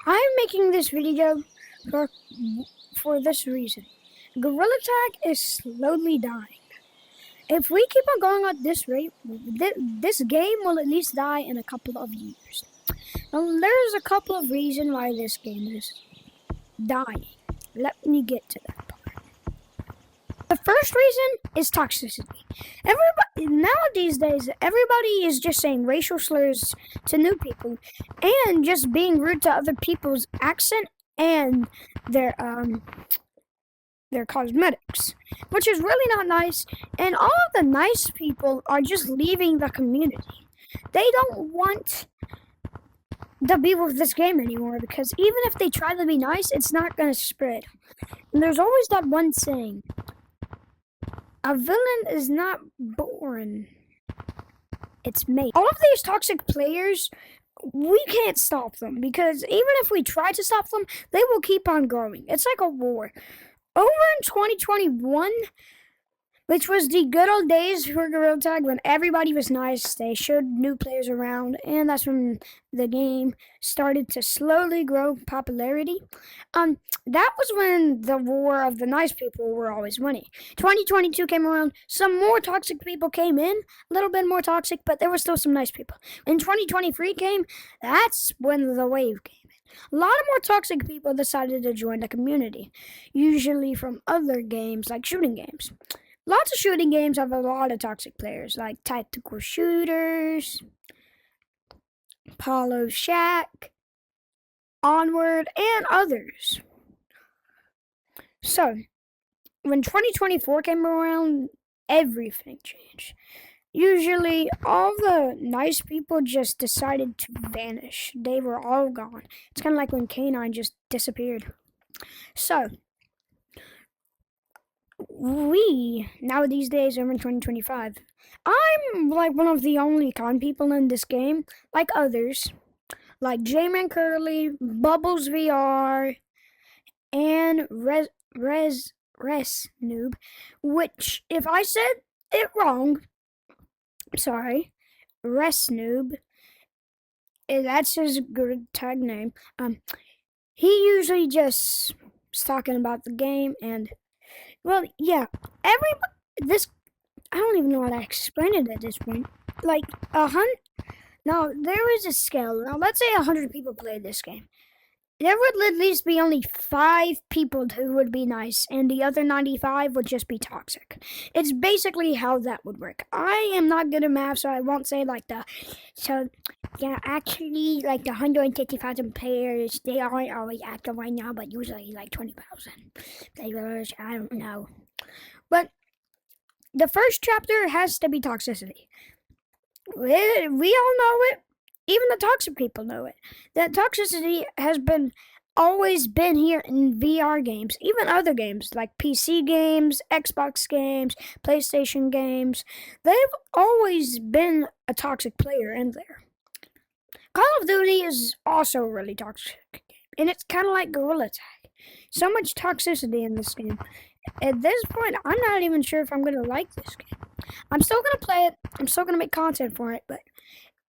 I'm making this video for, for this reason. Gorilla Tag is slowly dying. If we keep on going at this rate, this game will at least die in a couple of years. Now, there's a couple of reasons why this game is dying. Let me get to that part. The first reason is toxicity. These days, everybody is just saying racial slurs to new people and just being rude to other people's accent and their cosmetics, which is really not nice. And all of the nice people are just leaving the community. They don't want to be with this game anymore because even if they try to be nice, it's not going to spread. And there's always that one saying, a villain is not born, it's made. All of these toxic players, we can't stop them because even if we try to stop them, they will keep on growing. It's like a war. Over in 2021, which was the good old days for Gorilla Tag when everybody was nice, they showed new players around, and that's when the game started to slowly grow popularity. That was when the war of the nice people were always winning. 2022 came around, some more toxic people came in, a little bit more toxic, but there were still some nice people. When 2023 came, that's when the wave came. A lot of more toxic people decided to join the community, usually from other games like shooting games. Lots of shooting games have a lot of toxic players, like Tactical Shooters, Apollo Shack, Onward, and others. So, when 2024 came around, everything changed. Usually, all the nice people just decided to vanish. They were all gone. It's kind of like when K9 just disappeared. So, now these days, over in 2025, I'm like one of the only con people in this game, like others, like J-Man Curly, Bubbles VR, and Res Noob, which, if I said it wrong, sorry, Res Noob, that's his good tag name. He usually just is talking about the game and, well, yeah, this, I don't even know how to explain it at this point. Like, now, there is a scale. Now, let's say 100 people played this game. There would at least be only 5 people who would be nice, and the other 95 would just be toxic. It's basically how that would work. I am not good at math, so I won't say like actually, like the 150,000 players, they aren't always active right now, but usually like 20,000 players, I don't know. But the first chapter has to be toxicity. We all know it. Even the toxic people know it. That toxicity has always been here in VR games, even other games like PC games, Xbox games, PlayStation games. They've always been a toxic player in there. Call of Duty is also a really toxic game, and it's kind of like Gorilla Tag. So much toxicity in this game. At this point, I'm not even sure if I'm going to like this game. I'm still going to play it. I'm still going to make content for it, but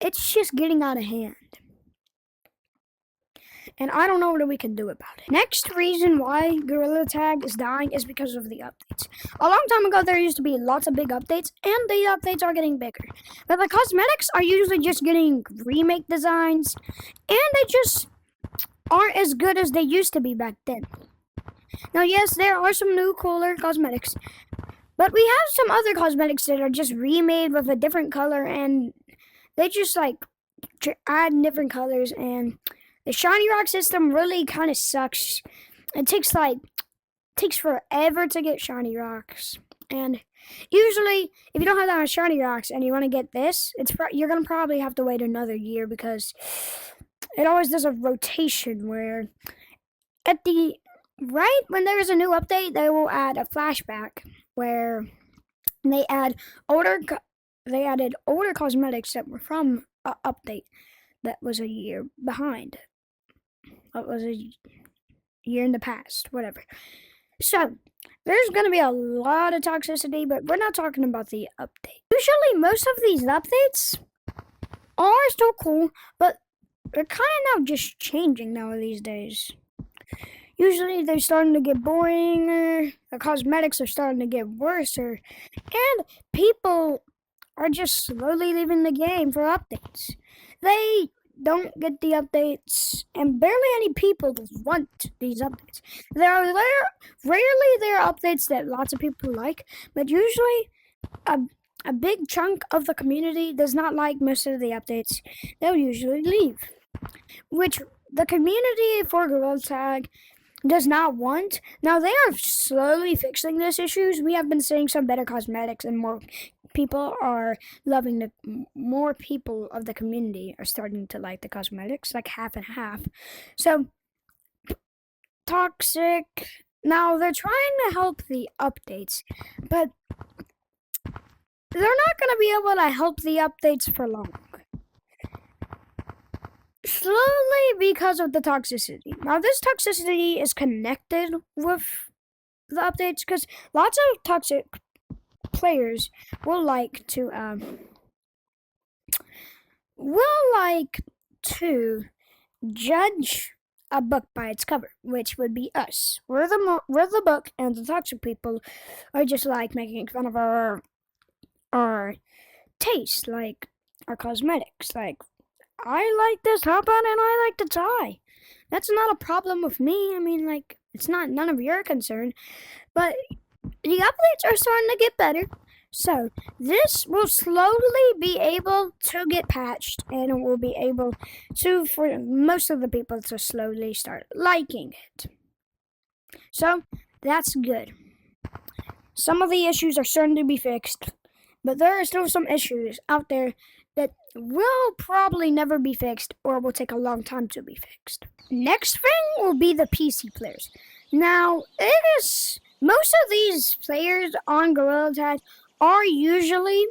it's just getting out of hand. And I don't know what we can do about it. Next reason why Gorilla Tag is dying is because of the updates. A long time ago, there used to be lots of big updates, and the updates are getting bigger. But the cosmetics are usually just getting remake designs, and they just aren't as good as they used to be back then. Now, yes, there are some new cooler cosmetics, but we have some other cosmetics that are just remade with a different color, and they just like add different colors, and the shiny rock system really kind of sucks. It takes forever to get shiny rocks, and usually if you don't have that much shiny rocks and you want to get this, you're gonna probably have to wait another year because it always does a rotation where when there is a new update, they will add a flashback where they added older cosmetics that were from an update that was a year behind. It was a year in the past, whatever. So, there's going to be a lot of toxicity, but we're not talking about the update. Usually, most of these updates are still cool, but they're kind of now just changing now these days. Usually they're starting to get boring, the cosmetics are starting to get worse, and people are just slowly leaving the game for updates. They don't get the updates, and barely any people want these updates. Rarely there are updates that lots of people like, but usually a big chunk of the community does not like most of the updates. They'll usually leave, which the community for Gorilla Tag does not want. Now they are slowly fixing these issues. We have been seeing some better cosmetics, and more people are loving more people of the community are starting to like the cosmetics, like half and half. So Toxic, now they're trying to help the updates, but they're not going to be able to help the updates for long. Slowly, because of the toxicity. Now this toxicity is connected with the updates because lots of toxic players will like to judge a book by its cover, which would be us. We're the book, and the toxic people are just like making fun of our taste, like our cosmetics. Like, I like this headband and I like the tie. That's not a problem with me. I mean, like, it's not none of your concern. But the updates are starting to get better. So this will slowly be able to get patched, and it will be able to, for most of the people, to slowly start liking it. So that's good. Some of the issues are starting to be fixed, but there are still some issues out there that will probably never be fixed or will take a long time to be fixed. Next thing will be the PC players. Now, most of these players on Gorilla Tag are usually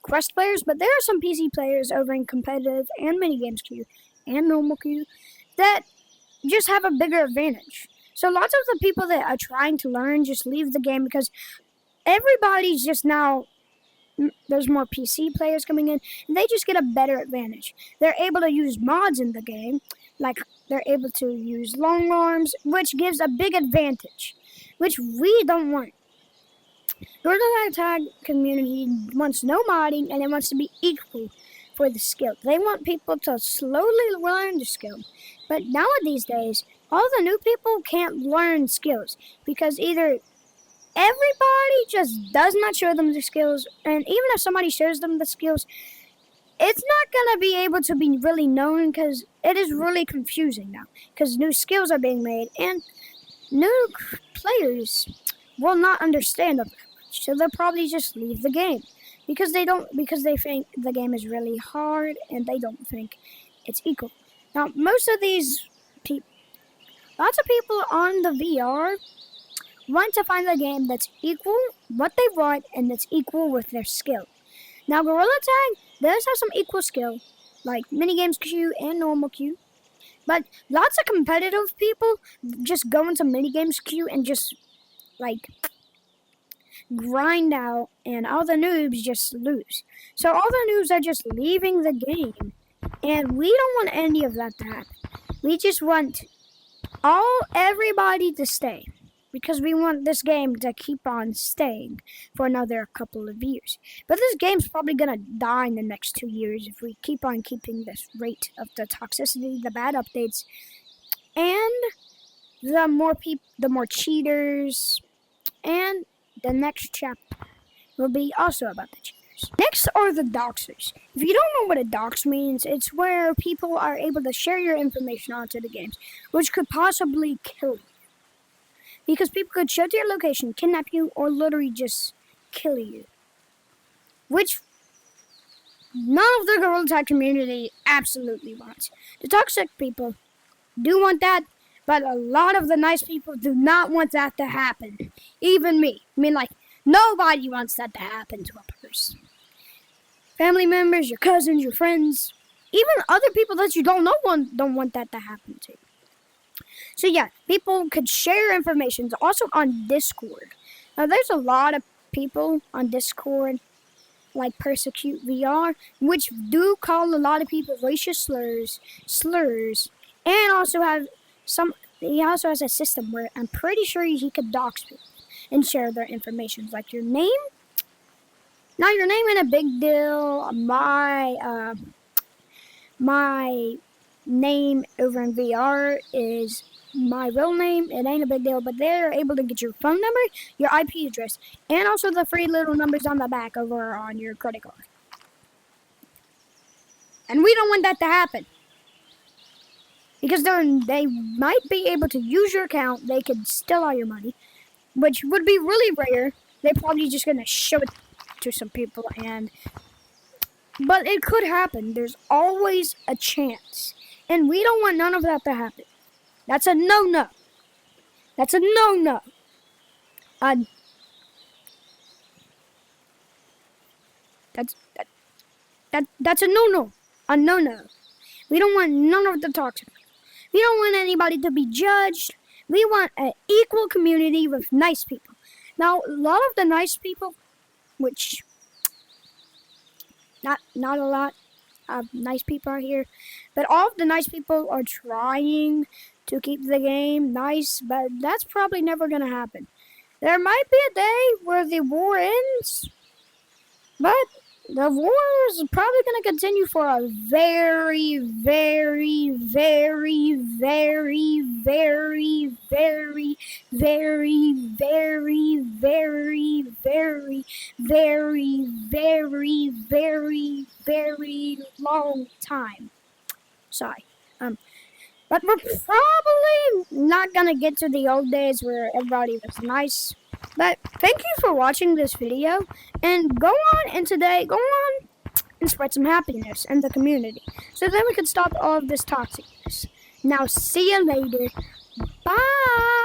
quest players, but there are some PC players over in competitive and minigames queue and normal queue that just have a bigger advantage. So lots of the people that are trying to learn just leave the game because everybody's just now, there's more PC players coming in, and they just get a better advantage. They're able to use mods in the game, like they're able to use long arms, which gives a big advantage, which we don't want. Gorilla Tag community wants no modding, and it wants to be equal for the skill. They want people to slowly learn the skill. But nowadays days, all the new people can't learn skills because either everybody just does not show them the skills, and even if somebody shows them the skills, it's not going to be able to be really known because it is really confusing now because new skills are being made, and new players will not understand them. So they'll probably just leave the game because they think the game is really hard and they don't think it's equal. Now, most of these people, lots of people on the VR want to find a game that's equal what they want and that's equal with their skill. Now, Gorilla Tag does have some equal skill, like minigames queue and normal queue, but lots of competitive people just go into minigames queue and just like grind out, and all the noobs just lose. So all the noobs are just leaving the game, and we don't want any of that to happen. We just want everybody to stay because we want this game to keep on staying for another couple of years. But this game's probably gonna die in the next 2 years if we keep on keeping this rate of the toxicity, the bad updates, and the more cheaters, and the next chapter will be also about the cheaters. Next are the doxers. If you don't know what a dox means, it's where people are able to share your information onto the games, which could possibly kill you. Because people could show to your location, kidnap you, or literally just kill you. Which none of the Gorilla Tag community absolutely wants. The toxic people do want that, but a lot of the nice people do not want that to happen. Even me. I mean, like, nobody wants that to happen to a person. Family members, your cousins, your friends, even other people that you don't know don't want that to happen to. So yeah, people could share information also on Discord. Now, there's a lot of people on Discord like Persecute VR, which do call a lot of people racial slurs, and also have some. He also has a system where I'm pretty sure he could dox people and share their information, like your name. Now your name ain't a big deal. My name over in VR is my real name. It ain't a big deal, but they're able to get your phone number, your IP address, and also the 3 little numbers on the back over on your credit card. And we don't want that to happen. Because they might be able to use your account. They could steal all your money, which would be really rare. They're probably just going to show it to some people, but it could happen. There's always a chance. And we don't want none of that to happen. That's a no-no. That's a no-no. That's a no-no. A no-no. We don't want none of the toxic. We don't want anybody to be judged. We want an equal community with nice people. Now, a lot of the nice people, which not a lot of nice people are here, but all of the nice people are trying to keep the game nice, but that's probably never going to happen. There might be a day where the war ends, but the war is probably going to continue for a very, very, very, very, very, very, very, very, very, very, very, very, very, very long time. Sorry. But we're probably not going to get to the old days where everybody was nice. But thank you for watching this video, and go on and spread some happiness in the community, so then we can stop all of this toxicness. Now, see you later. Bye.